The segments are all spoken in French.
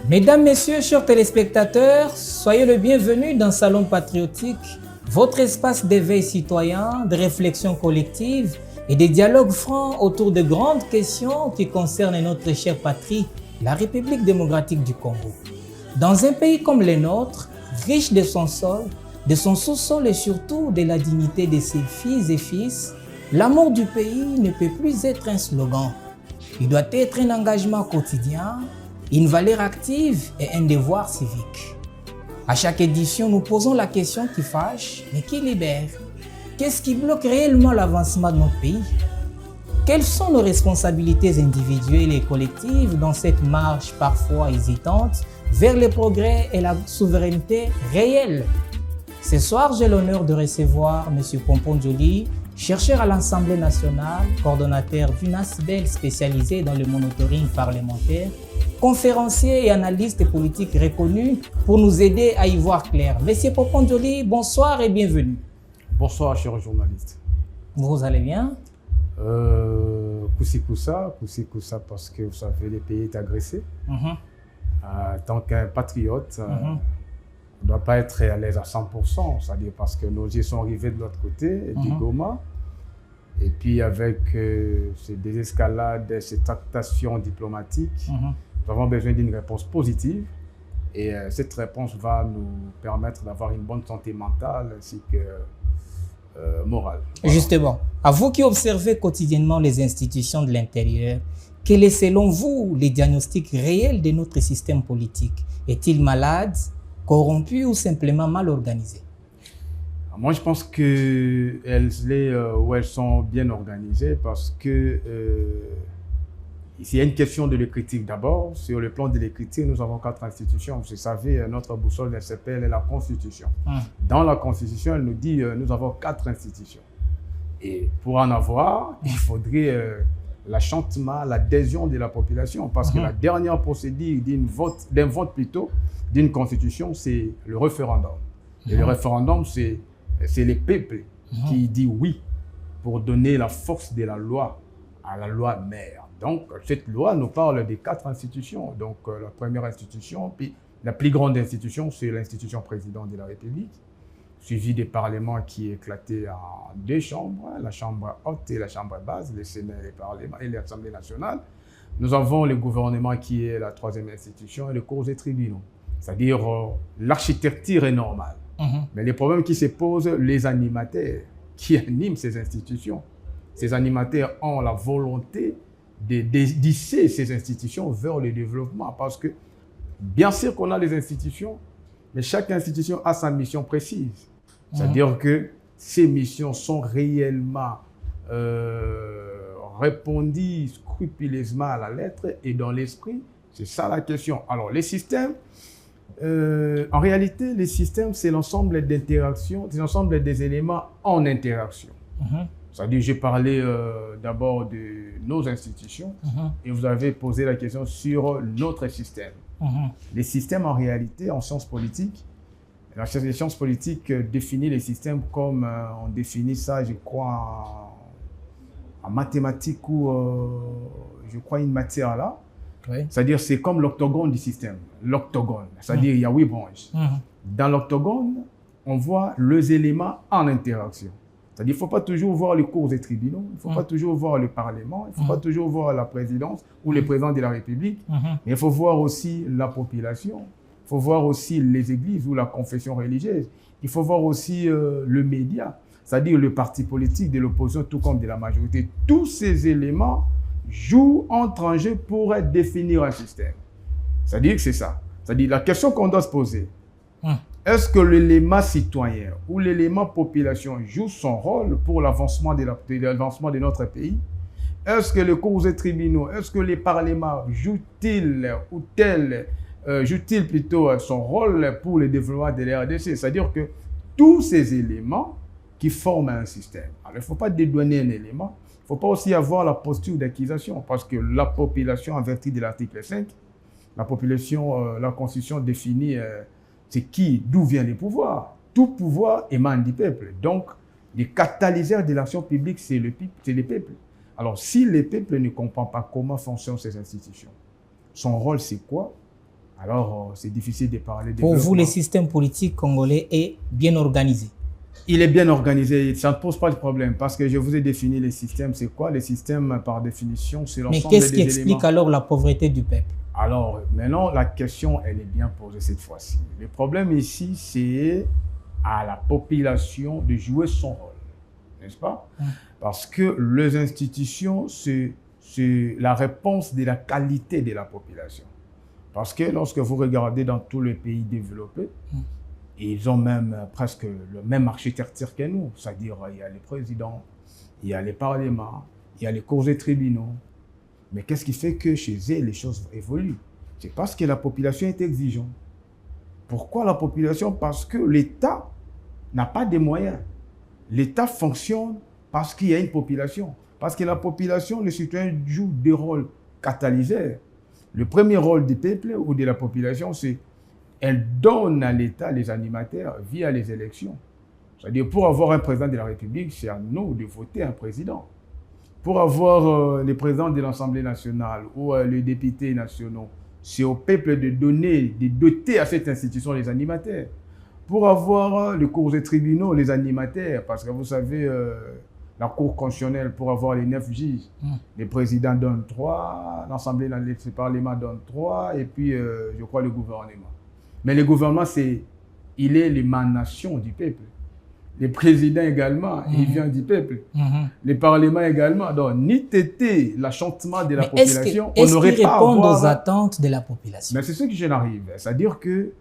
Mesdames, Messieurs, chers téléspectateurs, soyez le bienvenu dans Salon Patriotique, votre espace d'éveil citoyen, de réflexion collective et de dialogue franc autour de grandes questions qui concernent notre chère patrie, la République démocratique du Congo. Dans un pays comme le nôtre, riche de son sol, de son sous-sol et surtout de la dignité de ses filles et fils, l'amour du pays ne peut plus être un slogan. Il doit être un engagement quotidien, une valeur active et un devoir civique. À chaque édition, nous posons la question qui fâche, mais qui libère. Qu'est-ce qui bloque réellement l'avancement de notre pays? Quelles sont nos responsabilités individuelles et collectives dans cette marche parfois hésitante vers le progrès et la souveraineté réelle? Ce soir, j'ai l'honneur de recevoir M. Pompon Njoli, chercheur à l'Assemblée nationale, coordonnateur d'une ASBEL spécialisée dans le monitoring parlementaire, conférencier et analyste politique reconnu pour nous aider à y voir clair. Monsieur Pompon Njoli, bonsoir et bienvenue. Bonsoir, cher journaliste. Vous allez bien? Koussi Koussa, parce que vous savez, le pays est agressé. En tant qu'un patriote, on ne doit pas être à l'aise à 100%, c'est-à-dire parce que nos yeux sont rivés de l'autre côté, du Goma. Et puis avec ces désescalades, ces tractations diplomatiques, nous avons besoin d'une réponse positive. Et cette réponse va nous permettre d'avoir une bonne santé mentale ainsi que morale. Voilà. Justement, à vous qui observez quotidiennement les institutions de l'intérieur, quel est selon vous le diagnostic réel de notre système politique? Est-il malade, corrompu ou simplement mal organisé? Moi, je pense qu'elles sont bien organisées parce que il y a une question de l'écriture d'abord. Sur le plan de l'écriture, nous avons 4 institutions. Vous savez, notre boussole s'appelle la Constitution. Dans la Constitution, elle nous dit nous avons 4 institutions. Et pour en avoir, il faudrait l'achantement, l'adhésion de la population. Parce que la dernière procédure d'un vote plutôt, d'une constitution, c'est le référendum. Et le référendum, c'est les peuples qui disent oui pour donner la force de la loi à la loi mère. Donc, cette loi nous parle des 4 institutions. Donc, la première institution, puis la plus grande institution, c'est l'institution présidente de la République, suivie des parlements qui est éclaté en 2 chambres, la chambre haute et la chambre basse, le Sénat et le Parlement et l'Assemblée nationale. Nous avons le gouvernement qui est la 3e institution et le cours des tribunaux. C'est-à-dire, l'architecture est normale. Mais les problèmes qui se posent, les animateurs qui animent ces institutions, ces animateurs ont la volonté d'hisser ces institutions vers le développement. Parce que, bien sûr qu'on a les institutions, mais chaque institution a sa mission précise. C'est-à-dire que ces missions sont réellement répondues scrupuleusement à la lettre et dans l'esprit. C'est ça la question. Alors, les systèmes, en réalité, les systèmes, c'est l'ensemble d'interactions, c'est l'ensemble des éléments en interaction. C'est-à-dire, j'ai parlé d'abord de nos institutions et vous avez posé la question sur notre système. Les systèmes, en réalité, en sciences politiques, la science politique définit les systèmes comme on définit ça, je crois, en mathématiques ou je crois une matière là. C'est-à-dire, c'est comme l'octogone du système. L'octogone, c'est-à-dire, il y a 8 branches. Dans l'octogone, on voit les éléments en interaction. C'est-à-dire, il ne faut pas toujours voir les cours des tribunaux, il ne faut pas toujours voir le Parlement, il ne faut pas toujours voir la présidence ou le président de la République, mais il faut voir aussi la population, il faut voir aussi les églises ou la confession religieuse, il faut voir aussi le média, c'est-à-dire le parti politique de l'opposition, tout comme de la majorité. Tous ces éléments jouent entre en jeu pour définir un système. C'est-à-dire que c'est ça. C'est-à-dire la question qu'on doit se poser, est-ce que l'élément citoyen ou l'élément population joue son rôle pour l'avancement de notre pays? Est-ce que les cours et tribunaux, est-ce que les parlements jouent-ils plutôt son rôle pour le développement de la RDC? C'est-à-dire que tous ces éléments qui forment un système. Alors, il ne faut pas dédouaner un élément. Il ne faut pas aussi avoir la posture d'accusation parce que la population, en vertu de l'article 5, la population, la Constitution définit c'est d'où vient le pouvoir. Tout pouvoir émane du peuple. Donc, les catalyseurs de l'action publique, c'est le peuple. Alors, si le peuple ne comprend pas comment fonctionnent ces institutions, son rôle, c'est quoi? alors c'est difficile de parler de Pour développement. vous, le système politique congolais est bien organisé? Il est bien organisé, ça ne pose pas de problème parce que je vous ai défini les systèmes. C'est quoi les systèmes par définition? C'est l'ensemble des Mais éléments. qu'est-ce qui explique alors la pauvreté du peuple? Alors maintenant, la question, elle est bien posée cette fois-ci. Le problème ici, c'est à la population de jouer son rôle, n'est-ce pas? Parce que les institutions, c'est la réponse de la qualité de la population. Parce que lorsque vous regardez dans tous les pays développés, ils ont même presque le même architecture que nous. C'est-à-dire, il y a les présidents, il y a les parlements, il y a les cours et tribunaux. Mais qu'est-ce qui fait que chez eux, les choses évoluent? C'est parce que la population est exigeante. Pourquoi la population? Parce que l'État n'a pas de moyens. L'État fonctionne parce qu'il y a une population. Parce que la population, les citoyens jouent des rôles catalyseurs. Le premier rôle du peuple ou de la population, c'est elle donne à l'État les animateurs via les élections. C'est-à-dire, pour avoir un président de la République, c'est à nous de voter un président. Pour avoir les présidents de l'Assemblée nationale ou les députés nationaux, c'est au peuple de donner, de doter à cette institution les animateurs. Pour avoir les cours et tribunaux, les animateurs, parce que vous savez, la Cour constitutionnelle, pour avoir les 9 juges, les présidents donnent 3, l'Assemblée, le Parlement donne 3, et puis, je crois, le gouvernement. Mais le gouvernement, il est l'émanation du peuple. Les présidents également, il vient du peuple. Les parlements également. Donc, ni tété l'achantement de la population, on n'aurait pas à répondre avoir... aux attentes de la population? Mais c'est ce qui j'en arrive. C'est-à-dire que,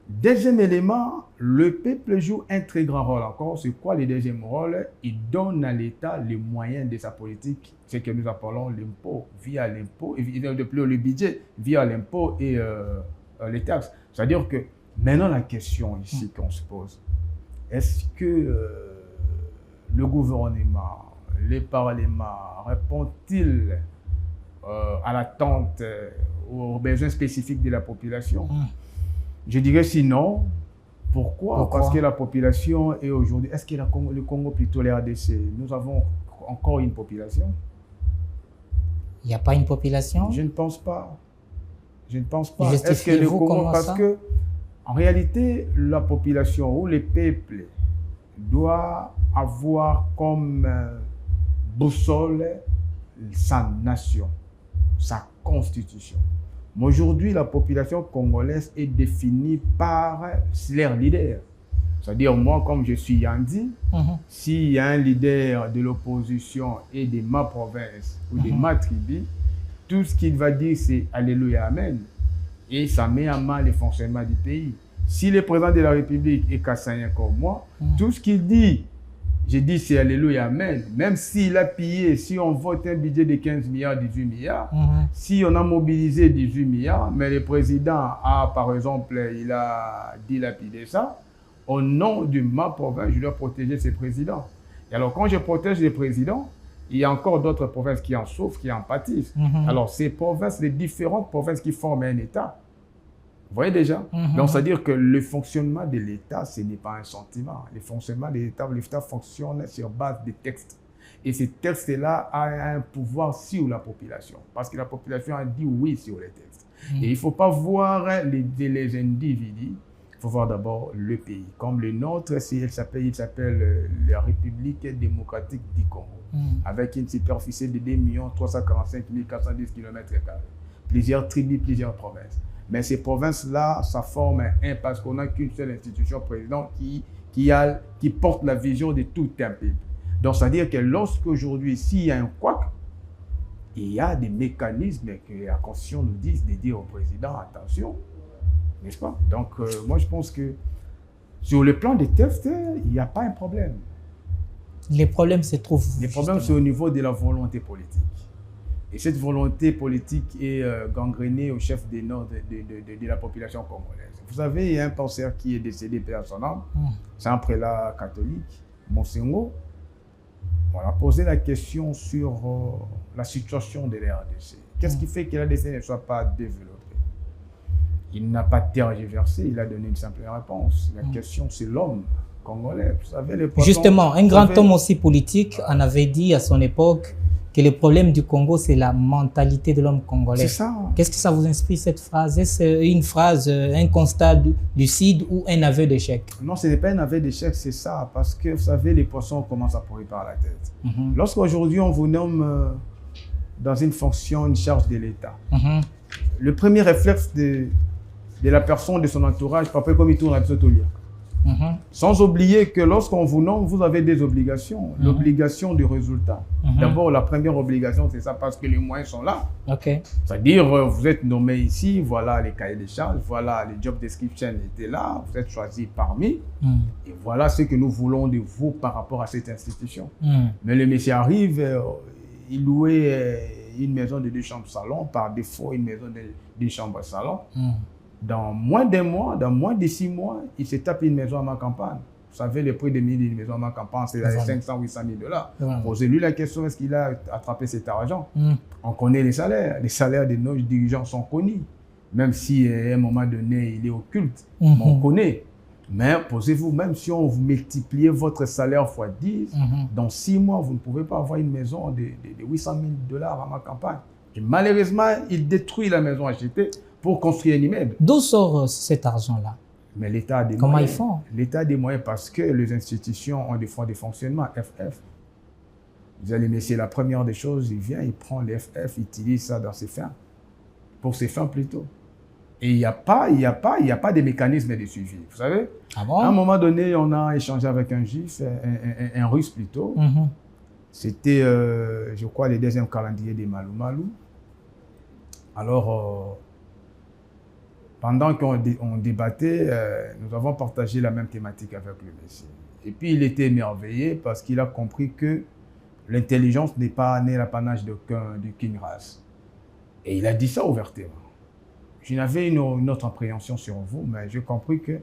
deuxième élément, le peuple joue un très grand rôle encore. C'est quoi le deuxième rôle? Il donne à l'État les moyens de sa politique, ce que nous appelons l'impôt, via l'impôt, et le budget, via l'impôt et les taxes. C'est-à-dire que, maintenant la question ici qu'on se pose, est-ce que le gouvernement, les parlements répondent-ils à l'attente, aux besoins spécifiques de la population? Je dirais sinon. Pourquoi? Parce que la population est aujourd'hui... Est-ce que le Congo, plutôt les RDC, nous avons encore une population? Il n'y a pas une population? Je ne pense pas. Je ne pense pas. Est-ce que le Congo... Parce que, en réalité, la population ou le peuple doit avoir comme boussole sa nation, sa constitution. Mais aujourd'hui, la population congolaise est définie par leurs leaders. C'est-à-dire, moi, comme je suis Yandi, s'il y a un leader de l'opposition et de ma province ou de ma tribu, tout ce qu'il va dire, c'est Alléluia, Amen. Et ça met à mal le fonctionnement du pays. Si le président de la République est Kassaïen comme moi, tout ce qu'il dit, je dis c'est Alléluia, Amen. Même s'il a pillé, si on vote un budget de 15 milliards, 18 milliards, si on a mobilisé 18 milliards, mais le président a, par exemple, il a dilapidé ça, au nom de ma province, je dois protéger ces présidents. Et alors, quand je protège les présidents, il y a encore d'autres provinces qui en souffrent, qui en pâtissent. Alors, ces provinces, les différentes provinces qui forment un État, vous voyez déjà? Donc, c'est-à-dire que le fonctionnement de l'État, ce n'est pas un sentiment. Le fonctionnement de l'État fonctionne sur base des textes. Et ces textes-là ont un pouvoir sur la population. Parce que la population a dit oui sur les textes. Et il ne faut pas voir les individus, il faut voir d'abord le pays. Comme le nôtre, il s'appelle la République démocratique du Congo, avec une superficie de 2 345 410 km². Plusieurs tribus, plusieurs provinces. Mais ces provinces-là, ça forme un parce qu'on n'a qu'une seule institution présidente qui porte la vision de tout un peuple. Donc, c'est-à-dire que lorsqu'aujourd'hui, s'il y a un couac, il y a des mécanismes que la Constitution nous dit de dire au président, attention, n'est-ce pas? Donc, moi, je pense que sur le plan des textes, il n'y a pas un problème. Les problèmes se trouvent... Les problèmes, c'est au niveau de la volonté politique. Et cette volonté politique est gangrénée au chef de la population congolaise. Vous savez, il y a un penseur qui est décédé, paix à son âme. C'est un prélat catholique, Monsengo. On a posé la question sur la situation de la RDC. Qu'est-ce qui fait que la RDC ne soit pas développée? Il n'a pas tergiversé, il a donné une simple réponse. La question, c'est l'homme congolais. Vous savez, justement, un grand homme aussi politique en avait dit à son époque que le problème du Congo, c'est la mentalité de l'homme congolais. C'est ça. Qu'est-ce que ça vous inspire, cette phrase? Est-ce une phrase, un constat lucide ou un aveu d'échec? Non, ce n'est pas un aveu d'échec, c'est ça. Parce que, vous savez, les poissons commencent à pourrir par la tête. Lorsqu'aujourd'hui, on vous nomme dans une fonction, une charge de l'État, le premier réflexe de la personne, de son entourage, papa, comme il tourne à Bisotolia. Sans oublier que lorsqu'on vous nomme, vous avez des obligations. L'obligation du résultat. D'abord, la première obligation, c'est ça, parce que les moyens sont là. C'est-à-dire, vous êtes nommé ici, voilà les cahiers de charges, voilà les job descriptions étaient là, vous êtes choisi parmi, et voilà ce que nous voulons de vous par rapport à cette institution. Mais le monsieur arrive, il louait une maison de 2 chambres salon, par défaut une maison de 2 chambres salon. Dans moins d'un mois, dans moins de 6 mois, il se tape une maison à ma campagne. Vous savez, le prix d'une maison à ma campagne, c'est 500 ou 800 000 $. Posez-lui la question, est-ce qu'il a attrapé cet argent? On connaît les salaires. Les salaires de nos dirigeants sont connus. Même si à un moment donné, il est occulte, on connaît. Mais posez-vous, même si on vous multiplie votre salaire x 10, dans 6 mois, vous ne pouvez pas avoir une maison de 800 000 $ à ma campagne. Et malheureusement, il détruit la maison achetée pour construire un immeuble. D'où sort cet argent-là? Mais l'État a des Comment moyens. ils font? L'État a des moyens parce que les institutions ont des fonds de fonctionnement, FF. Vous allez laisser la première des choses, il vient, il prend les FF, il utilise ça dans ses fins. Pour ses fins plutôt. Et il n'y a pas de mécanisme de suivi. Vous savez, Ah bon? à un moment donné, on a échangé avec un juif, un russe plutôt. C'était, je crois, le 2e calendrier des Malou Malou. Alors, pendant qu'on débattait, nous avons partagé la même thématique avec le monsieur. Et puis, il était émerveillé parce qu'il a compris que l'intelligence n'est pas l'apanage d'aucune race. Et il a dit ça ouvertement. J'avais une autre appréhension sur vous, mais j'ai compris que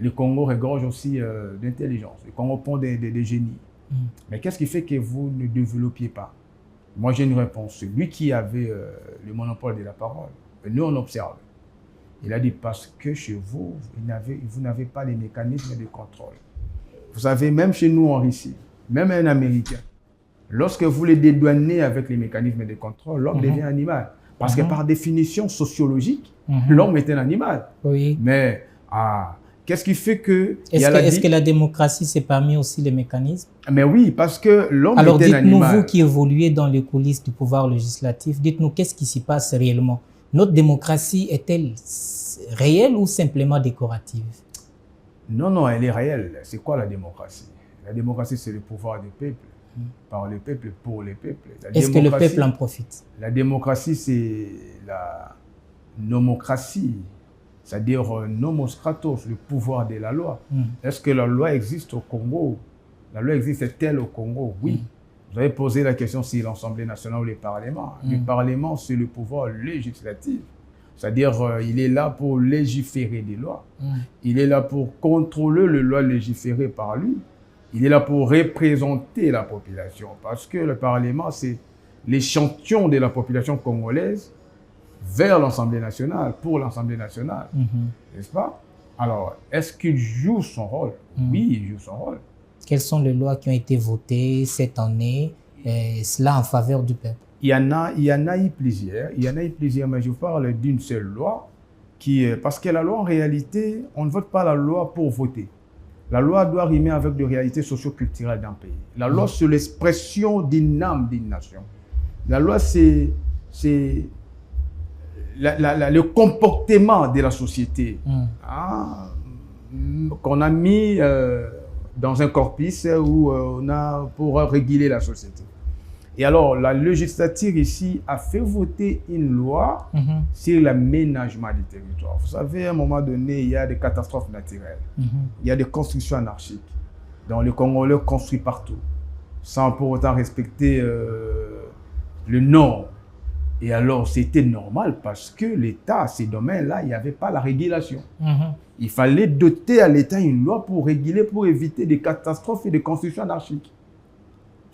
le Congo regorge aussi d'intelligence. Le Congo pond des génies. Mais qu'est-ce qui fait que vous ne développiez pas? Moi, j'ai une réponse. Celui qui avait le monopole de la parole, nous, on observe. Il a dit parce que chez vous, vous n'avez pas les mécanismes de contrôle. Vous savez, même chez nous en Russie, même un Américain, lorsque vous les dédouanez avec les mécanismes de contrôle, l'homme devient animal. Parce que par définition sociologique, l'homme est un animal. Oui. Mais qu'est-ce qui fait que... Est-ce que la démocratie, c'est parmi aussi les mécanismes? Mais oui, parce que l'homme est un animal. Alors dites-nous, vous qui évoluez dans les coulisses du pouvoir législatif, dites-nous qu'est-ce qui s'y passe réellement? Notre démocratie est-elle réelle ou simplement décorative? Non, non, elle est réelle. C'est quoi la démocratie? La démocratie, c'est le pouvoir du peuple, par le peuple, pour le peuple. Est-ce que le peuple en profite? La démocratie, c'est la nomocratie, c'est-à-dire nomos kratos, le pouvoir de la loi. Est-ce que la loi existe au Congo? La loi existe-t-elle au Congo? Oui. Vous avez posé la question si l'Assemblée nationale ou le Parlement. Le Parlement, c'est le pouvoir législatif. C'est-à-dire, il est là pour légiférer des lois. Il est là pour contrôler les lois légiférées par lui. Il est là pour représenter la population. Parce que le Parlement, c'est l'échantillon de la population congolaise vers l'Assemblée nationale, pour l'Assemblée nationale. N'est-ce pas? Alors, est-ce qu'il joue son rôle? Oui, il joue son rôle. Quelles sont les lois qui ont été votées cette année, cela en faveur du peuple? Il y en a eu plusieurs. Il y en a eu plusieurs, mais je parle d'une seule loi. Parce que la loi, en réalité, on ne vote pas la loi pour voter. La loi doit rimer avec des réalités socio-culturelles d'un pays. La loi, c'est l'expression d'une âme d'une nation. La loi, c'est le comportement de la société qu'on a mis dans un corpus où on a pour réguler la société. Et alors, la législature ici a fait voter une loi sur l'aménagement du territoire. Vous savez, à un moment donné, il y a des catastrophes naturelles. Il y a des constructions anarchiques. Donc, les Congolais construisent partout, sans pour autant respecter le nord. Et alors, c'était normal parce que l'État, ces domaines-là, il n'y avait pas la régulation. Il fallait doter à l'État une loi pour réguler, pour éviter des catastrophes et des constructions anarchiques.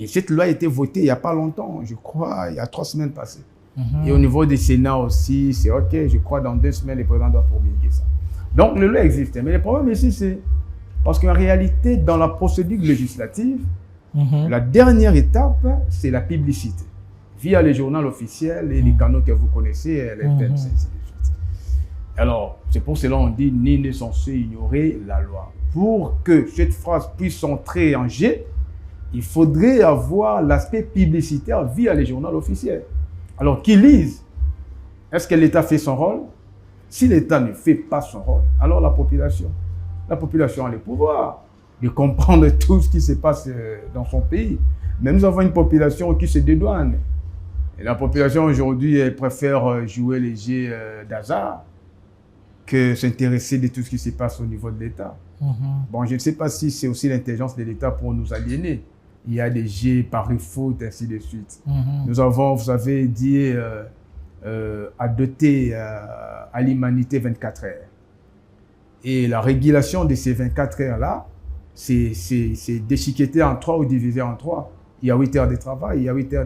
Et cette loi a été votée il n'y a pas longtemps, je crois, il y a 3 semaines passées. Et au niveau du Sénat aussi, c'est OK, je crois dans 2 semaines, le président doit promulguer ça. Donc, le loi existe. Mais le problème ici, c'est parce qu'en réalité, dans la procédure législative, La dernière étape, c'est la publicité, via les journaux officiels et les canaux que vous connaissez, les thèmes, ainsi de suite. Alors, c'est pour cela qu'on dit « nul n'est censé ignorer la loi ». Pour que cette phrase puisse entrer en jeu, il faudrait avoir l'aspect publicitaire via les journaux officiels. Alors, qui lisent? Est-ce que l'État fait son rôle? Si l'État ne fait pas son rôle, alors la population a le pouvoir de comprendre tout ce qui se passe dans son pays. Mais nous avons une population qui se dédouane. Et la population aujourd'hui, elle préfère jouer les jeux d'hasard que s'intéresser de tout ce qui se passe au niveau de l'État. Bon, je ne sais pas si c'est aussi l'intelligence de l'État pour nous aliéner. Il y a des jeux paris foot, ainsi de suite. Nous avons, vous avez dit, à doter à l'humanité 24 heures. Et la régulation de ces 24 heures-là, c'est déchiqueté en 3 ou divisé en 3. Il y a 8 heures de travail, il y a 8 heures